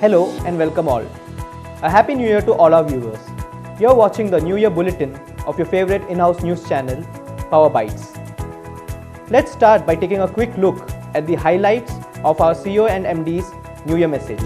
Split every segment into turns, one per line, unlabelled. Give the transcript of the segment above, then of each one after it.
Hello and welcome all. A happy new year to all our viewers. You're watching the New Year Bulletin of your favorite in-house news channel, Power Bites. Let's start by taking a quick look at the highlights of our CEO and MD's New Year message.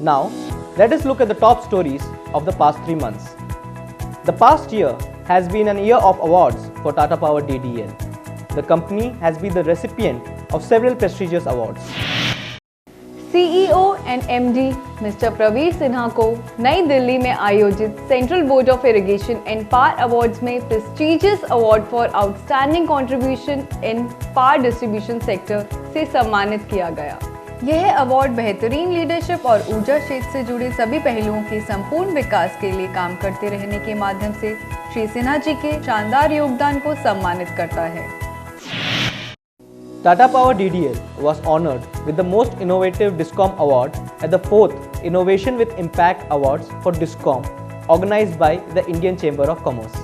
Now, let us look at the top stories of the past 3 months. The past year has been an year of awards for Tata Power DDL. The company has been the recipient of several prestigious awards.
CEO and MD Mr. Praveer Sinha को नई दिल्ली में आयोजित central board of irrigation and power awards में prestigious award for outstanding contribution in power distribution sector से सम्मानित किया गया। यह अवार्ड बेहतरीन लीडरशिप और ऊर्जा क्षेत्र से जुड़े सभी पहलुओं के संपूर्ण विकास के लिए काम करते रहने के माध्यम से श्री सिन्हा जी के शानदार योगदान को सम्मानित करता है।
Tata Power DDL was honored with the Most Innovative DISCOM Award at the 4th Innovation with Impact Awards for DISCOM organized by the Indian Chamber of Commerce.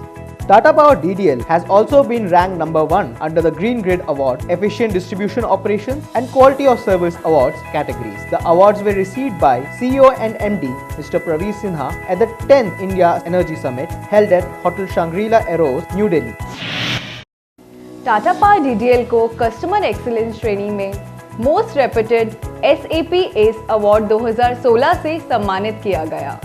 Tata Power DDL has also been ranked number 1 under the Green Grid Award, Efficient Distribution Operations and Quality of Service Awards categories. The awards were received by CEO and MD Mr. Praveer Sinha at the 10th India Energy Summit held at Hotel Shangri-La Eros, New Delhi.
Tata power DDL को customer excellence श्रेणी में most reputed SAP S award 2016 से सम्मानित किया गया।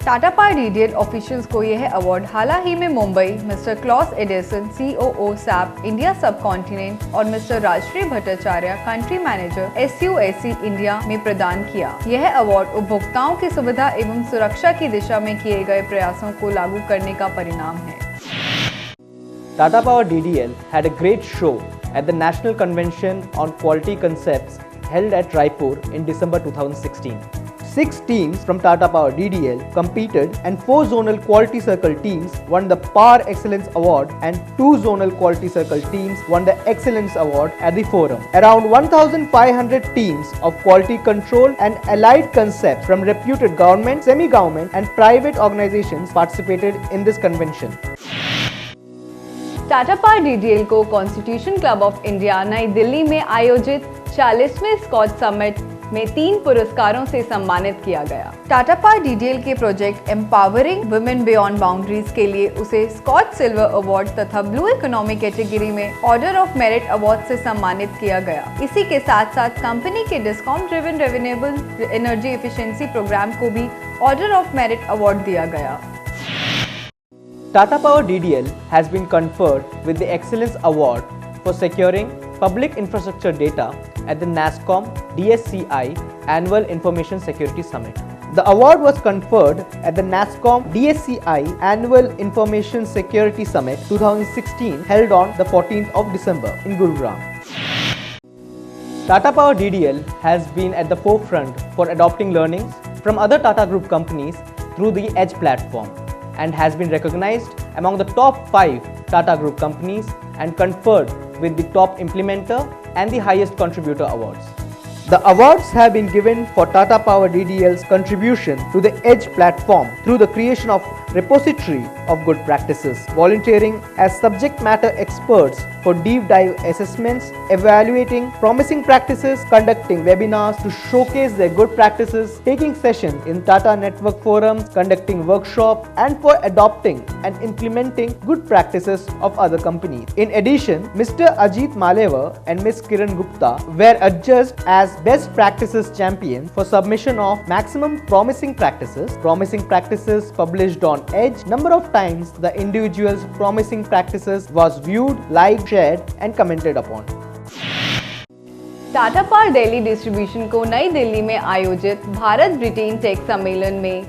Tata power DDL officials को यह award हाल ही में Mumbai Mr Klaus Edison COO SAP India subcontinent और Mr Rajshree Bhattacharya country manager SUSE India में प्रदान किया। यह अवार्ड उपभोक्ताओं की सुविधा एवं सुरक्षा की दिशा में किए गए प्रयासों को लागू करने का परिणाम है।
Tata Power DDL had a great show at the National Convention on Quality Concepts held at Raipur in December 2016. 6 teams from Tata Power DDL competed and 4 zonal quality circle teams won the Power Excellence Award and 2 zonal quality circle teams won the Excellence Award at the forum. Around 1,500 teams of quality control and allied concepts from reputed government, semi-government and private organizations participated in this convention.
Tata power DDL को constitution club of India नई दिल्ली में आयोजित 40वें scotch summit में 3 पुरस्कारों से सम्मानित किया गया। टाटा पावर डीडीएल के project empowering women beyond boundaries के लिए उसे स्कॉच सिल्वर अवार्ड तथा ब्लू इकोनॉमी कैटेगरी में ऑर्डर ऑफ मेरिट अवार्ड से सम्मानित किया गया। इसी के साथ साथ कंपनी के discom driven renewable energy efficiency programme को भी ऑर्डर ऑफ मेरिट अवार्ड दिया गया।
Tata Power DDL has been conferred with the Excellence Award for securing public infrastructure data at the NASSCOM DSCI Annual Information Security Summit. The award was conferred at the NASSCOM DSCI Annual Information Security Summit 2016 held on the 14th of December in Gurugram. Tata Power DDL has been at the forefront for adopting learnings from other Tata Group companies through the EDGE platform and has been recognized among the top 5 Tata Group companies and conferred with the top implementer and the highest contributor awards. The awards have been given for Tata Power DDL's contribution to the EDGE platform through the creation of repository of good practices, volunteering as subject matter experts for deep dive assessments, evaluating promising practices, conducting webinars to showcase their good practices, taking sessions in Tata Network forums, conducting workshops, and for adopting and implementing good practices of other companies. In addition, Mr. Ajit Malevar and Ms. Kiran Gupta were adjudged as Best Practices Champions for submission of Maximum Promising Practices published on EDGE. Number of times the individual's promising practices was viewed, liked, shared and commented upon.
Tata power Delhi distribution को नई दिल्ली में आयोजित Bharat Britain take सम्मेलन में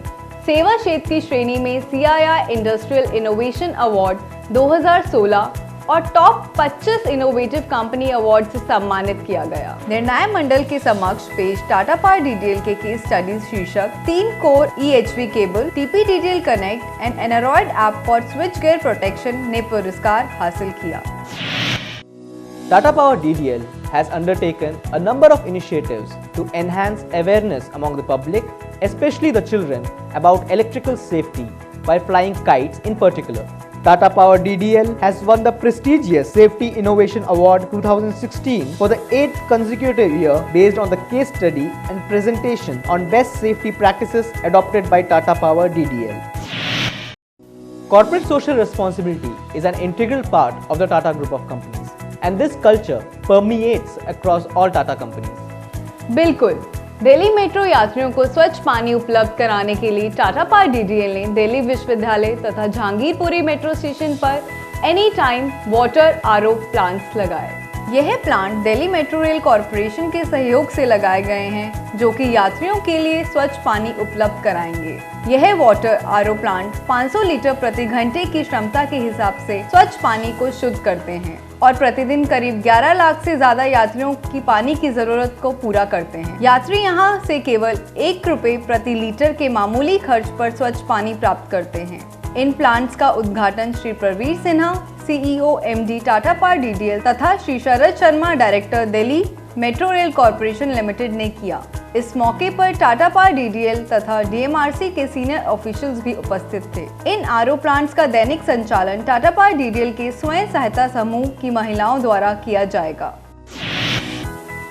सेवा क्षेत्र की श्रेणी में CII इंडस्ट्रियल इनोवेशन अवार्ड 2016 और टॉप 25 इनोवेटिव कंपनी अवार्ड से सम्मानित किया गया। निर्णय मंडल के समक्ष पेश टाटा पावर DDL के केस स्टडीज शीर्षक 3 core EHV cable, TPDDL connect and Android app for switch gear protection ने पुरस्कार हासिल किया।
Tata Power DDL has undertaken a number of initiatives to enhance awareness among the public, especially the children, about electrical safety by flying kites in particular. Tata Power DDL has won the prestigious Safety Innovation Award 2016 for the 8th consecutive year based on the case study and presentation on best safety practices adopted by Tata Power DDL. Corporate social responsibility is an integral part of the Tata Group of companies, and this culture permeates across all Tata companies.
बिल्कुल, Delhi metro यात्रियों को स्वच्छ पानी उपलब्ध कराने के लिए Tata power DDL ने दिल्ली विश्वविद्यालय तथा जहांगीरपुरी मेट्रो स्टेशन पर any time water RO plants लगाए। यह plant Delhi metro rail corporation के सहयोग से लगाए गए हैं, जो कि यात्रियों के लिए स्वच्छ पानी उपलब्ध कराएंगे। यह वाटर RO प्लांट 500 लीटर प्रति घंटे की क्षमता के हिसाब से स्वच्छ पानी को शुद्ध करते हैं और प्रतिदिन करीब 11 लाख से ज्यादा यात्रियों की पानी की जरूरत को पूरा करते हैं। यात्री यहां से केवल 1 रुपए प्रति लीटर के मामूली खर्च पर स्वच्छ पानी प्राप्त करते हैं। इन प्लांट्स का उद्घाटन Shri Pravir Sinha, CEO MD Tata power DDL तथा Shri Sharad Sharma, director Delhi metro rail corporation limited ने किया। इस मौके पर टाटा पावर DDL तथा DMRC के सीनियर ऑफिशियल्स भी उपस्थित थे। इन RO प्लांट्स का दैनिक संचालन टाटा पावर DDL के स्वयं सहायता समूह की महिलाओं द्वारा किया जाएगा।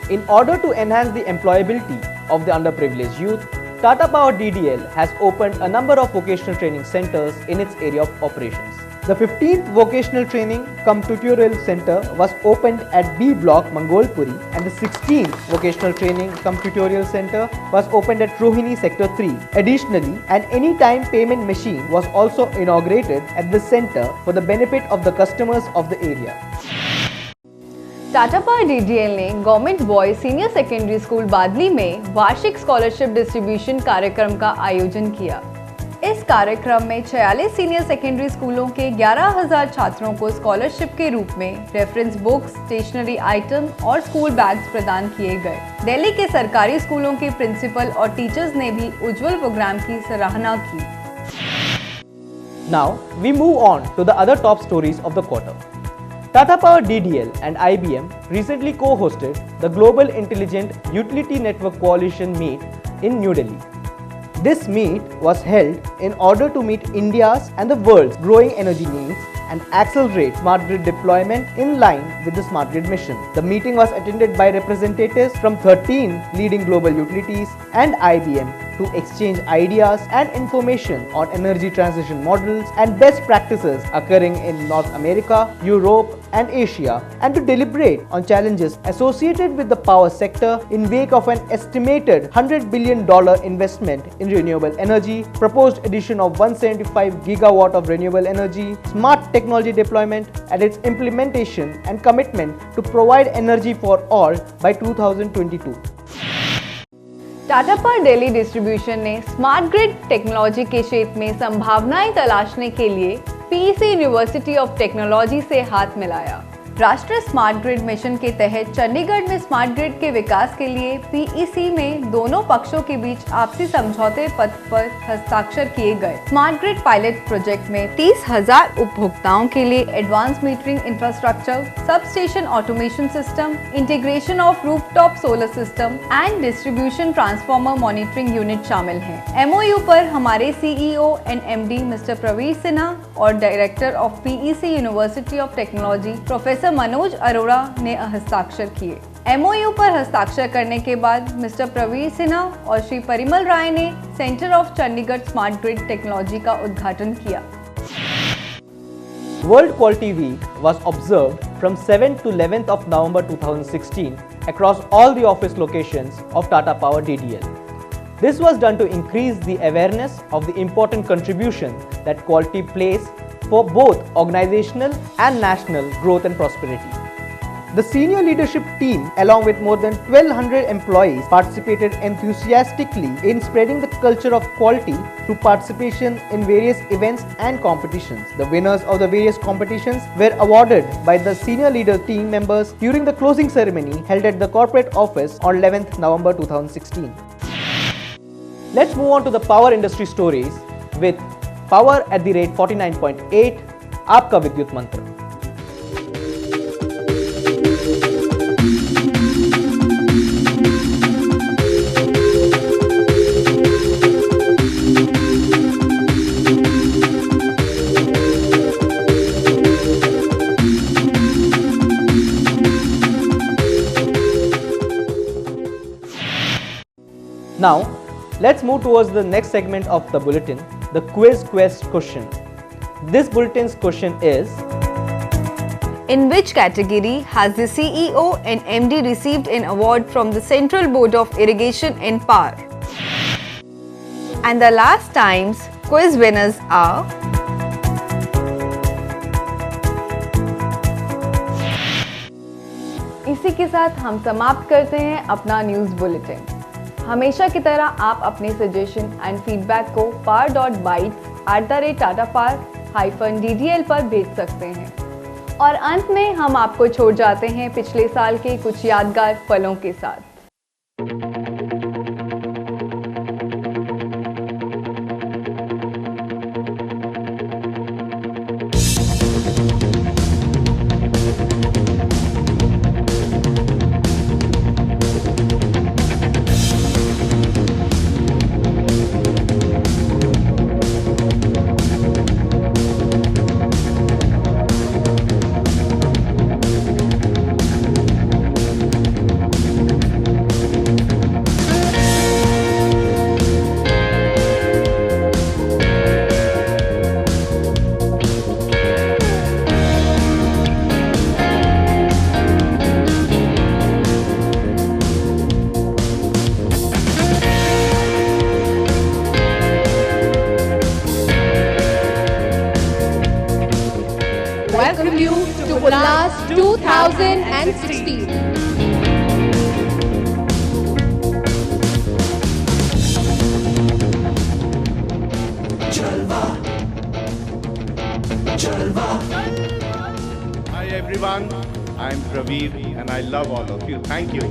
In order to enhance the employability of the underprivileged youth, Tata Power DDL has opened a number of vocational training centers in its area of operations. The 15th Vocational Training cum Tutorial Center was opened at B Block, Mangolpuri, and the 16th Vocational Training cum Tutorial Center was opened at Rohini Sector 3. Additionally, an anytime payment machine was also inaugurated at the center for the benefit of the customers of the area.
Tata power DDL ने government boys senior secondary school Badli में वार्षिक scholarship distribution कार्यक्रम का आयोजन किया। इस कार्यक्रम में 46 सीनियर सेकेंडरी स्कूलों के 11,000 छात्रों को स्कॉलरशिप के रूप में रेफरेंस बुक्स, स्टेशनरी आइटम और स्कूल बैग्स प्रदान किए गए। दिल्ली के सरकारी स्कूलों के प्रिंसिपल और टीचर्स ने भी उज्जवल प्रोग्राम की सराहना की।
Now we move on to the other top stories of the quarter. Tata Power DDL and IBM recently co-hosted the Global Intelligent Utility Network Coalition meet in New Delhi. This meet was held in order to meet India's and the world's growing energy needs and accelerate smart grid deployment in line with the smart grid mission. The meeting was attended by representatives from 13 leading global utilities and IBM to exchange ideas and information on energy transition models and best practices occurring in North America, Europe and Asia, and to deliberate on challenges associated with the power sector in wake of an estimated $100 billion investment in renewable energy, proposed addition of 175 gigawatt of renewable energy, smart technology deployment and its implementation and commitment to provide energy for all by 2022.
Tata power Delhi distribution ने smart grid technology के क्षेत्र में संभावनाएं तलाशने के लिए PC university of technology से हाथ मिलाया। राष्ट्रीय स्मार्ट ग्रिड मिशन के तहत चंडीगढ़ में स्मार्ट ग्रिड के विकास के लिए पीईसी में दोनों पक्षों के बीच आपसी समझौते पत्र पर हस्ताक्षर किए गए। स्मार्ट ग्रिड पायलट प्रोजेक्ट में 30,000 उपभोक्ताओं के लिए advance metering infrastructure, sub station automation system, integration of rooftop solar system and distribution transformer monitoring unit शामिल हैं। एमओयू पर हमारे CEO and MD mister Pravir Sinha और director of PEC university of technology professor Manoj Arora ने हस्ताक्षर किए। एमओयू पर हस्ताक्षर करने के बाद मिस्टर प्रवीर सिन्हा और श्री परिमल राय ने centre of Chandigarh smart grid technology का उद्घाटन किया।
World Quality Week was observed from 7th to 11th of November 2016 across all the office locations of Tata Power DDL. This was done to increase the awareness of the important contribution that quality plays for both organizational and national growth and prosperity. The senior leadership team, along with more than 1,200 employees, participated enthusiastically in spreading the culture of quality through participation in various events and competitions. The winners of the various competitions were awarded by the senior leader team members during the closing ceremony held at the corporate office on 11th November 2016. Let's move on to the power industry stories with Power at the rate 49.8, आपका विद्युत मंत्र। Now, let's move towards the next segment of the bulletin, the quiz quest question. This bulletin's question is:
In which category has the CEO and MD received an award from the Central Board of Irrigation and Power? And the last time's quiz winners are इसी के साथ हम समाप्त करते हैं अपना news bulletin. हमेशा की तरह आप अपने सजेशन एंड फीडबैक को par.bytes@tatapower-ddl पर भेज सकते हैं। और अंत में हम आपको छोड़ जाते हैं पिछले साल के कुछ यादगार पलों के साथ।
Welcome you to Ullas 2016.
Hi everyone, I'm Praveer and I love all of you. Thank you.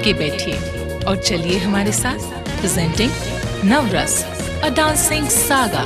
के बैठिए और चलिए हमारे साथ प्रेजेंटिंग नवरस अ डांसिंग सागा।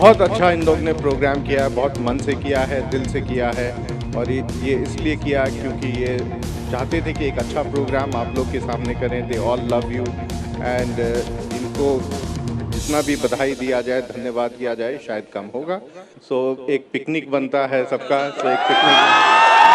बहुत अच्छा इन लोग ने प्रोग्राम किया है, बहुत मन से किया है, दिल से किया है। और ये इसलिए किया क्योंकि ये चाहते थे कि एक अच्छा प्रोग्राम आप लोग के सामने करें। They all love you and इनको जितना भी बधाई दिया जाए, धन्यवाद किया जाए, शायद कम होगा। सो एक पिकनिक बनता है सबका, सो एक पिकनिक